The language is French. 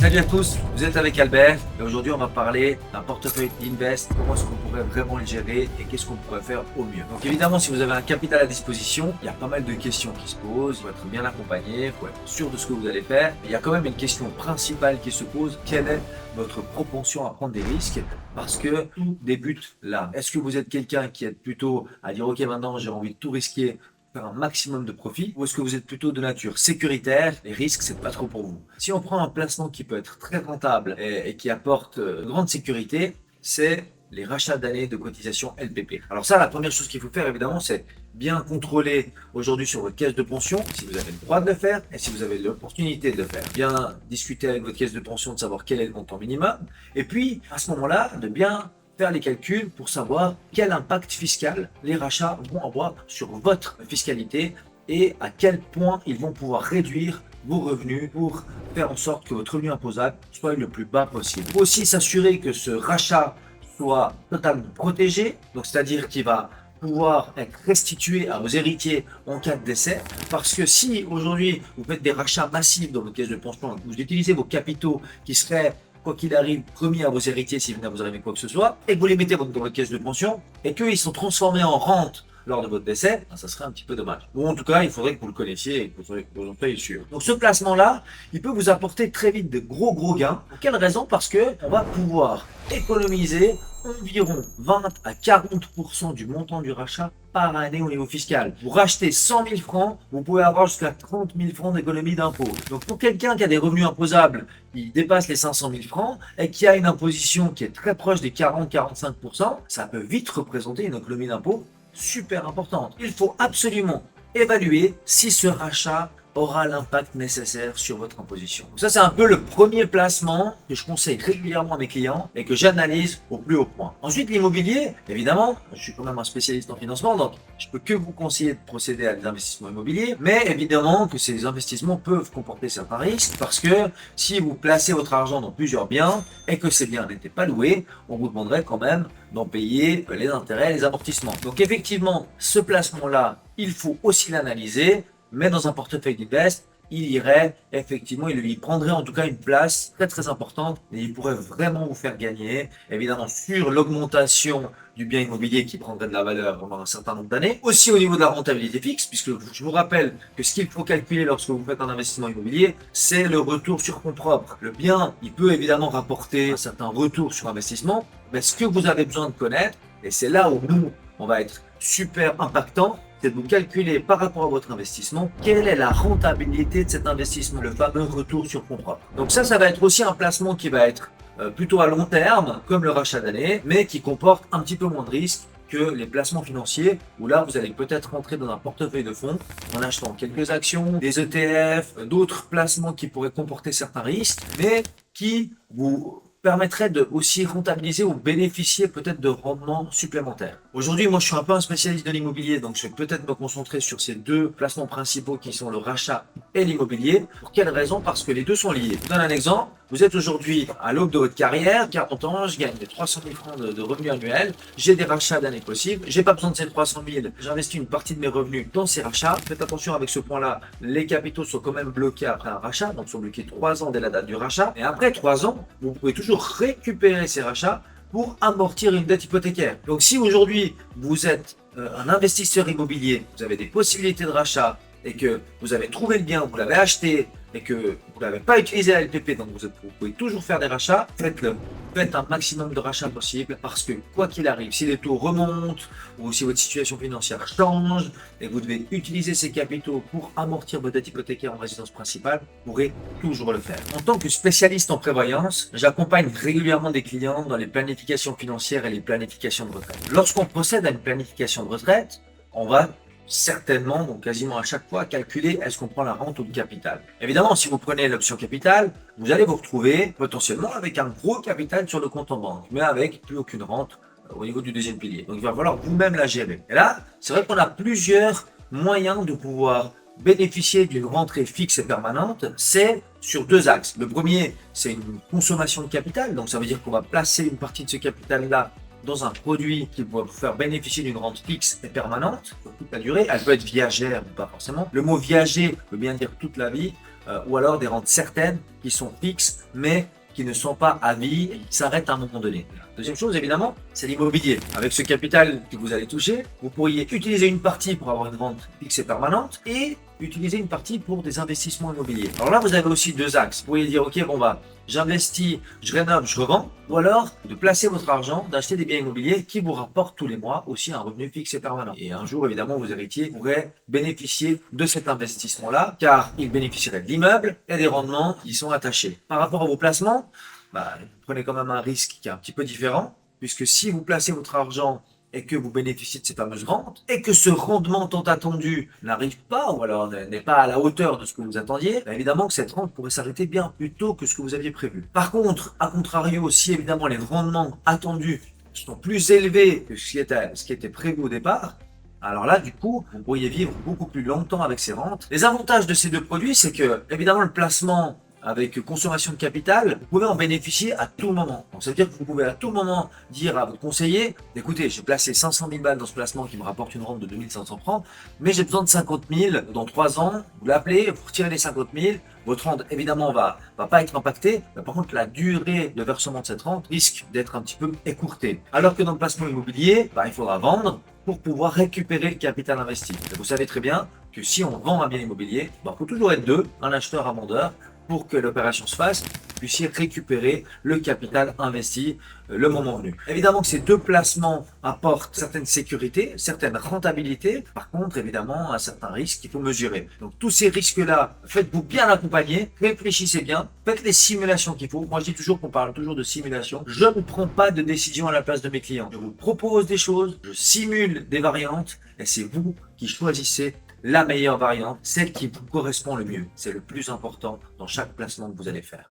Salut à tous, vous êtes avec Albert et aujourd'hui on va parler d'un portefeuille d'Invest, comment est-ce qu'on pourrait vraiment le gérer et qu'est-ce qu'on pourrait faire au mieux. Donc évidemment si vous avez un capital à disposition, il y a pas mal de questions qui se posent, il faut être bien accompagné, il faut être sûr de ce que vous allez faire. Il y a quand même une question principale qui se pose, quelle est votre propension à prendre des risques? Parce que tout débute là. Est-ce que vous êtes quelqu'un qui est plutôt à dire ok maintenant j'ai envie de tout risquer, faire un maximum de profit, ou est-ce que vous êtes plutôt de nature sécuritaire, les risques c'est pas trop pour vous? Si on prend un placement qui peut être très rentable et qui apporte grande sécurité, c'est les rachats d'années de cotisation LPP. Alors ça, la première chose qu'il faut faire évidemment, c'est bien contrôler aujourd'hui sur votre caisse de pension, si vous avez le droit de le faire et si vous avez l'opportunité de le faire. Bien discuter avec votre caisse de pension de savoir quel est le montant minimum et puis à ce moment-là, de bien faire les calculs pour savoir quel impact fiscal les rachats vont avoir sur votre fiscalité et à quel point ils vont pouvoir réduire vos revenus pour faire en sorte que votre revenu imposable soit le plus bas possible. Il faut aussi s'assurer que ce rachat soit totalement protégé, donc c'est-à-dire qu'il va pouvoir être restitué à vos héritiers en cas de décès, parce que si aujourd'hui vous faites des rachats massifs dans votre caisse de pension, vous utilisez vos capitaux qui seraient quoi qu'il arrive, promis à vos héritiers s'il venait à vous arriver quoi que ce soit, et que vous les mettez dans votre caisse de pension, et qu'ils sont transformés en rente lors de votre décès, ça serait un petit peu dommage. Ou en tout cas, il faudrait que vous le connaissiez et que vous en soyez sûr. Donc ce placement-là, il peut vous apporter très vite de gros gains. Pour quelle raison? Parce que on va pouvoir économiser environ 20 à 40% du montant du rachat par année au niveau fiscal. Vous rachetez 100 000 francs, vous pouvez avoir jusqu'à 30 000 francs d'économie d'impôt. Donc pour quelqu'un qui a des revenus imposables qui dépassent les 500 000 francs et qui a une imposition qui est très proche des 40-45%, ça peut vite représenter une économie d'impôt super importante. Il faut absolument évaluer si ce rachat aura l'impact nécessaire sur votre imposition. Donc ça, c'est un peu le premier placement que je conseille régulièrement à mes clients et que j'analyse au plus haut point. Ensuite, l'immobilier, évidemment, je suis quand même un spécialiste en financement, donc je peux que vous conseiller de procéder à des investissements immobiliers, mais évidemment que ces investissements peuvent comporter certains risques parce que si vous placez votre argent dans plusieurs biens et que ces biens n'étaient pas loués, on vous demanderait quand même d'en payer les intérêts et les amortissements. Donc effectivement, ce placement-là, il faut aussi l'analyser. Mais dans un portefeuille d'Invest, il irait effectivement, il lui prendrait en tout cas une place très importante et il pourrait vraiment vous faire gagner, évidemment sur l'augmentation du bien immobilier qui prendrait de la valeur pendant un certain nombre d'années, aussi au niveau de la rentabilité fixe, puisque je vous rappelle que ce qu'il faut calculer lorsque vous faites un investissement immobilier, c'est le retour sur fonds propres. Le bien, il peut évidemment rapporter un certain retour sur investissement, mais ce que vous avez besoin de connaître, et c'est là où nous, on va être super impactant, c'est de vous calculer par rapport à votre investissement, quelle est la rentabilité de cet investissement, le fameux retour sur fonds propres. Donc ça va être aussi un placement qui va être plutôt à long terme, comme le rachat d'année, mais qui comporte un petit peu moins de risques que les placements financiers, où là, vous allez peut-être rentrer dans un portefeuille de fonds en achetant quelques actions, des ETF, d'autres placements qui pourraient comporter certains risques, mais qui vous permettrait de aussi rentabiliser ou bénéficier peut-être de rendements supplémentaires. Aujourd'hui, moi, je suis un peu un spécialiste de l'immobilier, donc je vais peut-être me concentrer sur ces deux placements principaux qui sont le rachat et l'immobilier. Pour quelle raison? Parce que les deux sont liés. Je vous donne un exemple. Vous êtes aujourd'hui à l'aube de votre carrière, 40 ans, je gagne 300 000 francs de revenus annuels, j'ai des rachats d'années possibles, j'ai pas besoin de ces 300 000, j'investis une partie de mes revenus dans ces rachats. Faites attention avec ce point-là, les capitaux sont quand même bloqués après un rachat, donc sont bloqués 3 ans dès la date du rachat. Et après 3 ans, vous pouvez toujours récupérer ces rachats pour amortir une dette hypothécaire. Donc si aujourd'hui vous êtes un investisseur immobilier, vous avez des possibilités de rachat et que vous avez trouvé le bien, vous l'avez acheté et que vous n'avez pas utilisé la LPP, donc vous pouvez toujours faire des rachats, faites-le. Faites un maximum de rachats possible parce que quoi qu'il arrive, si les taux remontent ou si votre situation financière change et que vous devez utiliser ces capitaux pour amortir votre dette hypothécaire en résidence principale, vous pourrez toujours le faire. En tant que spécialiste en prévoyance, j'accompagne régulièrement des clients dans les planifications financières et les planifications de retraite. Lorsqu'on procède à une planification de retraite, on va certainement, donc quasiment à chaque fois, calculer est-ce qu'on prend la rente ou le capital. Évidemment, si vous prenez l'option capital, vous allez vous retrouver potentiellement avec un gros capital sur le compte en banque, mais avec plus aucune rente au niveau du deuxième pilier. Donc il va falloir vous-même la gérer. Et là, c'est vrai qu'on a plusieurs moyens de pouvoir bénéficier d'une rentrée fixe et permanente, c'est sur deux axes. Le premier, c'est une consommation de capital, donc ça veut dire qu'on va placer une partie de ce capital-là dans un produit qui va vous faire bénéficier d'une rente fixe et permanente pour toute la durée. Elle peut être viagère ou pas forcément. Le mot viager veut bien dire toute la vie. ou alors des rentes certaines qui sont fixes, mais qui ne sont pas à vie et qui s'arrêtent à un moment donné. Deuxième chose, évidemment, c'est l'immobilier. Avec ce capital que vous allez toucher, vous pourriez utiliser une partie pour avoir une rente fixe et permanente et utiliser une partie pour des investissements immobiliers. Alors là, vous avez aussi deux axes. Vous pourriez dire, ok, bon bah, j'investis, je rénove, je revends, ou alors de placer votre argent, d'acheter des biens immobiliers qui vous rapportent tous les mois aussi un revenu fixe et permanent. Et un jour, évidemment, vos héritiers pourraient bénéficier de cet investissement-là, car ils bénéficieraient de l'immeuble et des rendements qui y sont attachés. Par rapport à vos placements, bah, vous prenez quand même un risque qui est un petit peu différent, puisque si vous placez votre argent et que vous bénéficiez de ces fameuses rentes, et que ce rendement tant attendu n'arrive pas, ou alors n'est pas à la hauteur de ce que vous attendiez, bah évidemment que cette rente pourrait s'arrêter bien plus tôt que ce que vous aviez prévu. Par contre, à contrario, si évidemment les rendements attendus sont plus élevés que ce qui était prévu au départ, alors là, du coup, vous pourriez vivre beaucoup plus longtemps avec ces rentes. Les avantages de ces deux produits, c'est que, évidemment, le placement avec consommation de capital, vous pouvez en bénéficier à tout moment. Donc, ça veut dire que vous pouvez à tout moment dire à votre conseiller, écoutez, j'ai placé 500 000 balles dans ce placement qui me rapporte une rente de 2500 francs, mais j'ai besoin de 50 000 dans 3 ans. Vous l'appelez, vous retirez les 50 000. Votre rente, évidemment, va pas être impactée. Mais par contre, la durée de versement de cette rente risque d'être un petit peu écourtée. Alors que dans le placement immobilier, bah, il faudra vendre pour pouvoir récupérer le capital investi. Et vous savez très bien que si on vend un bien immobilier, bah, il faut toujours être deux, un acheteur, un vendeur, pour que l'opération se fasse, vous puissiez récupérer le capital investi le moment venu. Évidemment que ces deux placements apportent certaines sécurités, certaines rentabilités. Par contre, évidemment, un certain risque qu'il faut mesurer. Donc, tous ces risques-là, faites-vous bien accompagner, réfléchissez bien, faites les simulations qu'il faut. Moi, je dis toujours qu'on parle toujours de simulation. Je ne prends pas de décision à la place de mes clients. Je vous propose des choses, je simule des variantes et c'est vous qui choisissez la meilleure variante, celle qui vous correspond le mieux. C'est le plus important dans chaque placement que vous allez faire.